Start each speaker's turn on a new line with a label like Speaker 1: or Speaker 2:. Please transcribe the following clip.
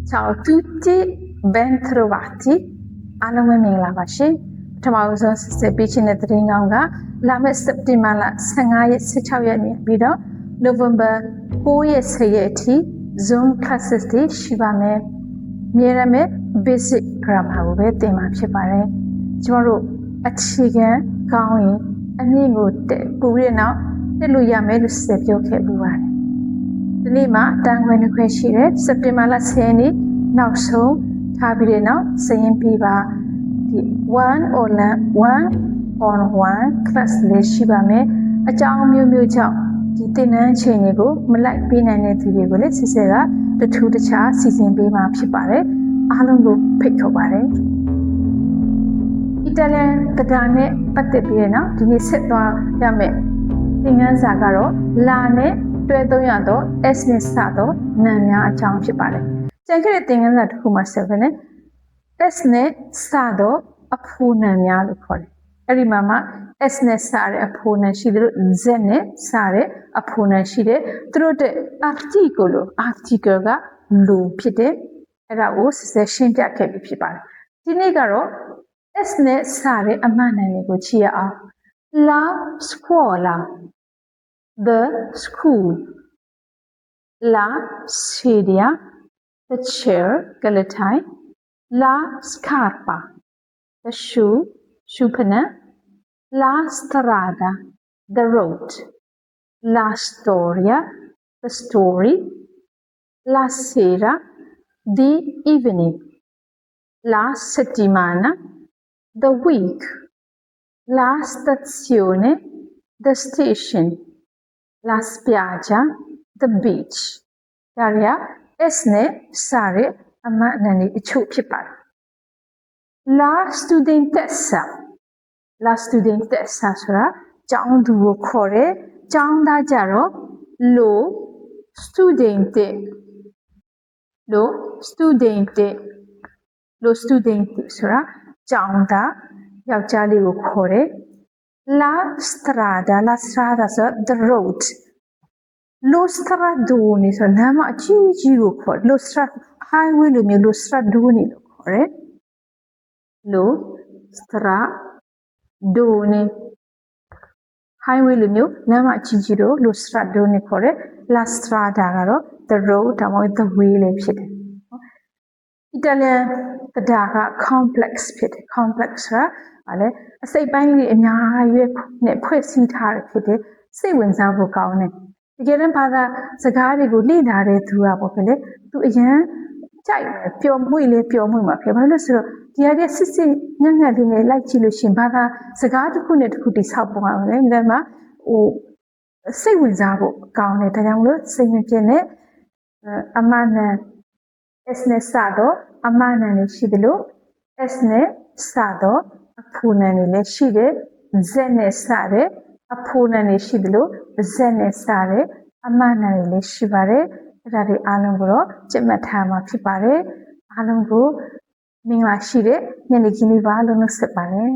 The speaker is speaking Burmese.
Speaker 1: Ciao a tutti, ben trovati. Allora, mi la baci. Troviamo se vicino di Ringonga. La messa di mala sangai se ciao ya ni bido. November 4 sayeti Zoom classes di shibame. Mirame basic grammar ube tema phipare. ကျွန်တော်တို့အခြေခံကောင်းရင်အမြင့်ကိုပူရနောက်တက်လို့ရမယ်လို့ဆက်ပြောခဲ့ပူပါတယ်။ဒီနေ့မှာတန်ခွဲနှစ်ခွဲရှိတယ်စက်တင်ဘာလ10ရက်နေ့နောက်ဆုံးထားပြီးတဲ့နောက်စရင်ပြပါဒီ1 on 1 class လေးရှိပါမယ်။အကြောင်းမျိုးမျိုးကြောင့်ဒီသင်တန်းချိန်တွေကိုမလိုက်ပေးနိုင်တဲ့သူတွေကိုလည်းစစ်စစ်ကတထူးတခြားစီစဉ်ပေးမှာဖြစ်ပါတယ်။အားလုံးကိုဖိတ်ခေါ်ပါတယ်။ Italian တရားနဲ့ပတ်သက်ပြီးတော့ဒီနေ့ဆက်သွားရမယ်သင်ခန်းစာကတော့လာနဲ့တွဲသုံးရတော့ S နဲ့စတော့နာမ်များအကြောင်းဖြစ်ပါတယ်။ကျန်ခဲ့တဲ့သင်ခန်းစာတစ်ခုမှာဆက်ပဲနဲ့ S နဲ့စတော့အဖိုးနာမ်များလို့ခေါ်တယ်။အဲ့ဒီမှာမှ S နဲ့စတဲ့အဖိုးနာမ်ရှိတယ်လို့ Z နဲ့စတဲ့အဖိုးနာမ်ရှိတယ်။သူတို့တဲ့ article ကလူဖြစ်တယ်။အဲ့ဒါကိုဆက်ရှင်းပြခဲ့ပြီးဖြစ်ပါတယ်။ဒီနေ့ကတော့ S နဲ့စတဲ့အမှတ်အနံတွေကိုကြည့်ရအောင် La scuola the school La sedia the chair ကလေးထိုင် La scarpa the shoe ဖနက် La strada the road La storia the story La sera the evening La settimana the week, la stazione, the station, la spiaggia, the beach. ဒါတွေက S နဲ့စတဲ့အမှတ်အနံတွေအချို့ဖြစ်ပါတယ်။ La studentessa ဆိုတာကျောင်းသူကိုခေါ်တယ်။ကျောင်းသားကြတော့ lo studente ဆိုတာကျောင်းသားယောက်ျားလေးကိုခေါ်တယ် La strada ဆို the road lo stradone ဆိုလမ်းမအကြီးကြီးကိုခေါ် lo highway လိုမျိုး lo stradone လို့ခေါ်တယ် lo stradone highway လိုမျိုးလမ်းမအကြီးကြီးကို lo stradone ခေါ်တယ် La strada ကတော့ the road ဒါမှမဟုတ် the way လေးဖြစ်တယ် Italian တရားက complex ဖြစ်တယ် complex ဆိုတာလည်းအစိတ်ပိုင်းလေးအများကြီးနဲ့ဖွဲ့စည်းထားတယ်ဖြစ်တယ်စိတ်ဝင်စားဖို့ကောင်းတယ်တကယ်တမ်းဘာသာစကားတွေကိုလေ့လာတဲ့သူကပေါ့ဖြစ်လေသူအရင်ကြိုက်တယ်ပျော်မွေ့မှာဖြစ်ဘာလို့လဲဆိုတော့ဒီအရက်စစ်ညံ့လေးနဲ့လိုက်ကြည့်လို့ရှင်ဘာသာစကားတစ်ခုနဲ့တစ်ခုတိဆောက်ပေါ်အောင်လေဒါမှစိတ်ဝင်စားဖို့ကောင်းတယ်ဒါကြောင့်မလို့စိတ်မပြည့်နဲ့အမှန်နဲ့ S နဲ့စတော့အမှန်နဲ့ရှိတယ်လို့ S နဲ့စတော့အဖိုးနဲ့လည်းရှိတယ် Z နဲ့စတဲ့အဖိုးနဲ့ရှိတယ်လို့ Z နဲ့စတဲ့အမှန်နဲ့လည်းရှိပါတယ်အဲ့ဒါတွေအားလုံးကိုတော့ကြက်မှတ်ထားမှာဖြစ်ပါတယ်အားလုံးကိုမင်္ဂလာရှိတဲ့ညနေခင်းလေးပါလို့နှုတ်ဆက်ပါတယ်